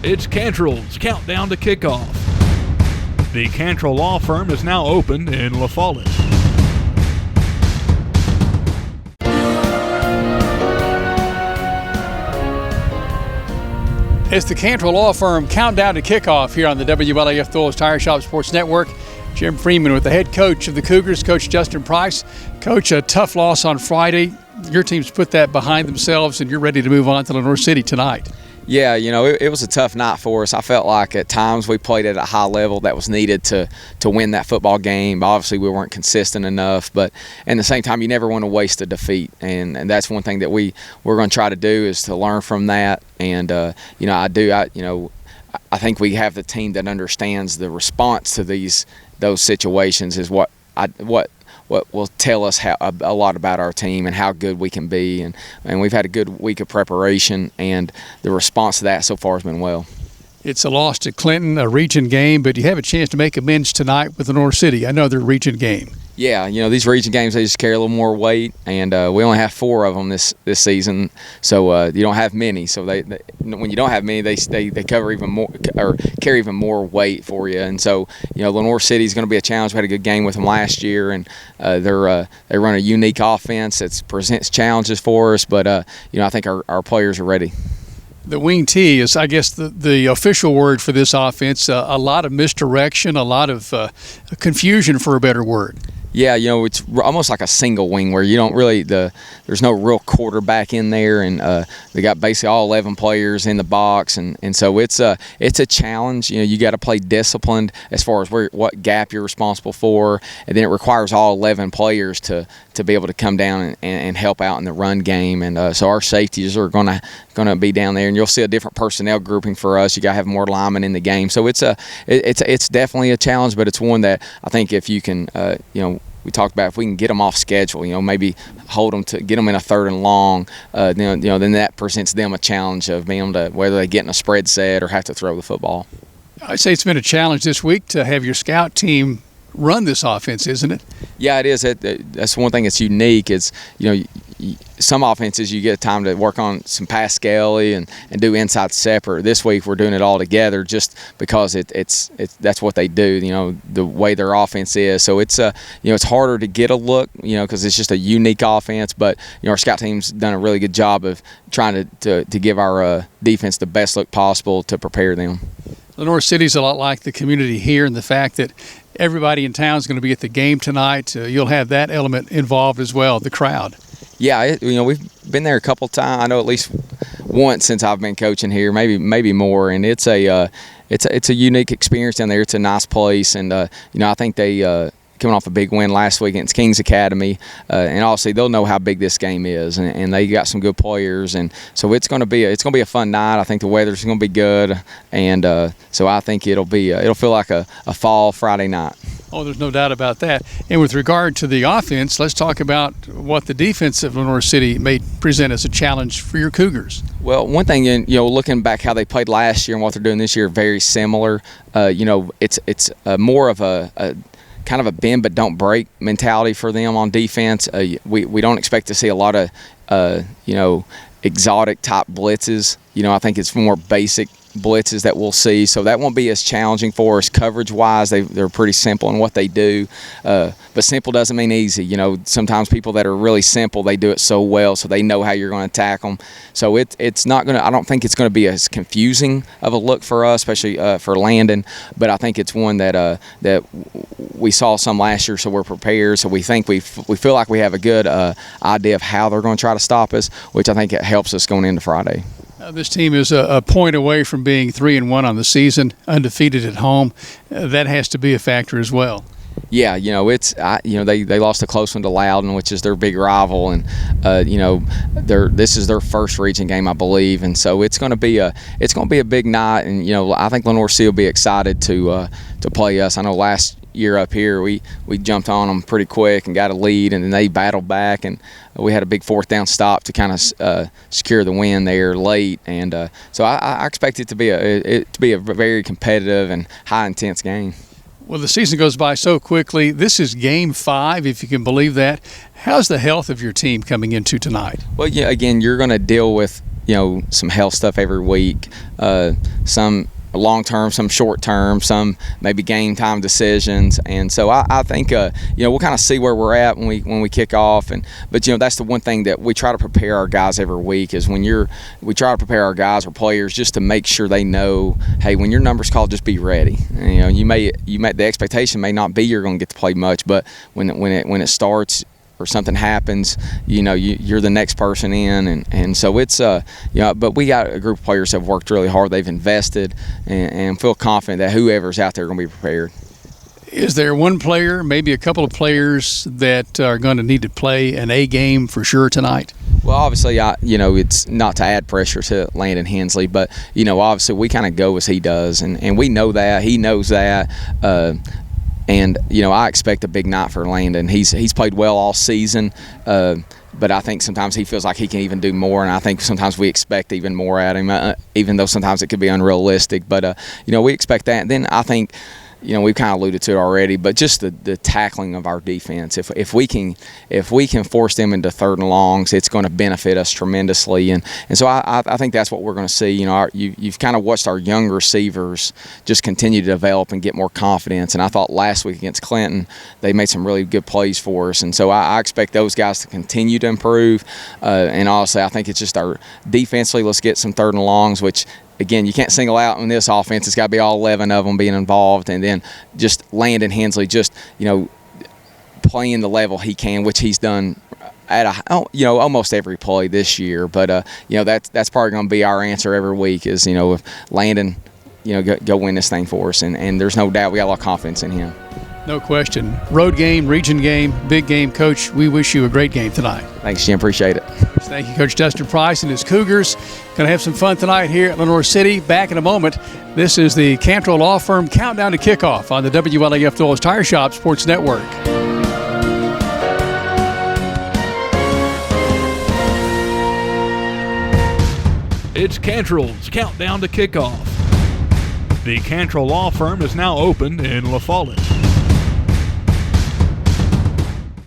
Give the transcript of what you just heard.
It's Cantrell's Countdown to Kickoff. The Cantrell Law Firm is now open in La Follette. It's the Cantrell Law Firm Countdown to Kickoff here on the WLAF Dulles Tire Shop Sports Network. Jim Freeman with the head coach of the Cougars, Coach Justin Price. Coach, a tough loss on Friday. Your team's put that behind themselves, and you're ready to move on to Lenoir City tonight. Yeah, it was a tough night for us. I felt like at times we played at a high level that was needed to win that football game. Obviously, we weren't consistent enough, but at the same time, you never want to waste a defeat, and that's one thing that we're going to try to do is to learn from that. And I think we have the team that understands the response to those situations is what will tell us a lot about our team and how good we can be. And we've had a good week of preparation, and the response to that so far has been well. It's a loss to Clinton, a region game, but you have a chance to make amends tonight with Lenoir City. I know they're a region game. Yeah, these region games, they just carry a little more weight, and we only have 4 of them this season, so you don't have many. So they when you don't have many, they cover even more or carry even more weight for you. And so Lenoir City is going to be a challenge. We had a good game with them last year, and they run a unique offense that presents challenges for us. But I think our players are ready. The wing T is, I guess, the official word for this offense. A lot of misdirection, a lot of confusion, for a better word. Yeah, it's almost like a single wing where you don't really there's no real quarterback in there, and they got basically all 11 players in the box, and so it's a challenge. You got to play disciplined as far as what gap you're responsible for, and then it requires all 11 players to be able to come down and help out in the run game, and so our safeties are going to be down there, and you'll see a different personnel grouping for us. You got to have more linemen in the game, so it's definitely a challenge, but it's one that I think if you can we talked about if we can get them off schedule, maybe hold them to get them in a 3rd and long, then that presents them a challenge of being able to whether they get in a spread set or have to throw the football. I'd say it's been a challenge this week to have your scout team run this offense, isn't it? Yeah, it is. That's one thing that's unique. It's some offenses you get time to work on some pass scaly and do inside separate. This week we're doing it all together just because it's that's what they do. The way their offense is. So it's it's harder to get a look. Because it's just a unique offense. But our scout team's done a really good job of trying to give our defense the best look possible to prepare them. Lenoir City's a lot like the community here in the fact that everybody in town is going to be at the game tonight. You'll have that element involved as well, the crowd. Yeah, we've been there a couple times. I know at least once since I've been coaching here, maybe more. And it's a unique experience down there. It's a nice place, and I think they. Coming off a big win last week against Kings Academy, and obviously they'll know how big this game is, and they got some good players, and so it's going to be a fun night. I think the weather's going to be good, and so I think it'll feel like a fall Friday night. Oh, there's no doubt about that. And with regard to the offense, let's talk about what the defense of Lenoir City may present as a challenge for your Cougars. Well, one thing, looking back how they played last year and what they're doing this year, very similar. It's more of a kind of a bend but don't break mentality for them on defense. We don't expect to see a lot of exotic type blitzes. I think it's more basic blitzes that we'll see, so that won't be as challenging for us coverage wise. They're pretty simple in what they do, but simple doesn't mean easy. Sometimes people that are really simple, they do it so well, so they know how you're going to attack them. So it's not going to, I don't think it's going to be as confusing of a look for us, especially for Landon, but I think it's one that we saw some last year, so we're prepared. So we think we feel like we have a good idea of how they're going to try to stop us, which I think it helps us going into Friday. This team is a point away from being 3-1 on the season, undefeated at home. That has to be a factor as well. Yeah, they lost a close one to Loudon, which is their big rival, and this is their first region game, I believe, and so it's going to be a big night, and I think Lenoir City will be excited to play us. I know last year up here we jumped on them pretty quick and got a lead, and then they battled back, and we had a big 4th down stop to kind of secure the win there late, and so I expect it to be a very competitive and high intense game. Well, the season goes by so quickly. This is Game 5, if you can believe that. How's the health of your team coming into tonight? Well, yeah, again, you're going to deal with some health stuff every week, some long term, some short term, some maybe game time decisions. And so I think we'll kind of see where we're at when we kick off. But that's the one thing that we try to prepare our guys every week is we try to prepare our guys or players just to make sure they know, hey, when your number's called, just be ready. And, the expectation may not be you're going to get to play much, but when it starts or something happens, you're the next person in, and so it's but we got a group of players that have worked really hard. They've invested and feel confident that whoever's out there are going to be prepared. Is there one player, maybe a couple of players that are going to need to play an A game for sure tonight? Well, obviously, it's not to add pressure to Landon Hensley, but obviously we kind of go as he does, and we know that he knows that. And I expect a big night for Landon. He's played well all season, but I think sometimes he feels like he can even do more, and I think sometimes we expect even more at him, even though sometimes it could be unrealistic. But we expect that. And then I think we've kind of alluded to it already, but just the tackling of our defense. If we can force them into third and longs, it's going to benefit us tremendously. And so I think that's what we're going to see. You've kind of watched our young receivers just continue to develop and get more confidence. And I thought last week against Clinton, they made some really good plays for us. And so I expect those guys to continue to improve. And honestly, I think it's just our defensively, let's get some third and longs, which again, you can't single out in this offense. It's got to be all 11 of them being involved, and then just Landon Hensley, just playing the level he can, which he's done at almost every play this year. But that's probably going to be our answer every week is if Landon go win this thing for us, and there's no doubt we got a lot of confidence in him. No question. Road game, region game, big game. Coach, we wish you a great game tonight. Thanks, Jim. Appreciate it. Thank you, Coach Dustin Price and his Cougars. Going to have some fun tonight here at Lenoir City. Back in a moment. This is the Cantrell Law Firm Countdown to Kickoff on the WLAF Dulles Tire Shop Sports Network. It's Cantrell's Countdown to Kickoff. The Cantrell Law Firm is now open in La Follette.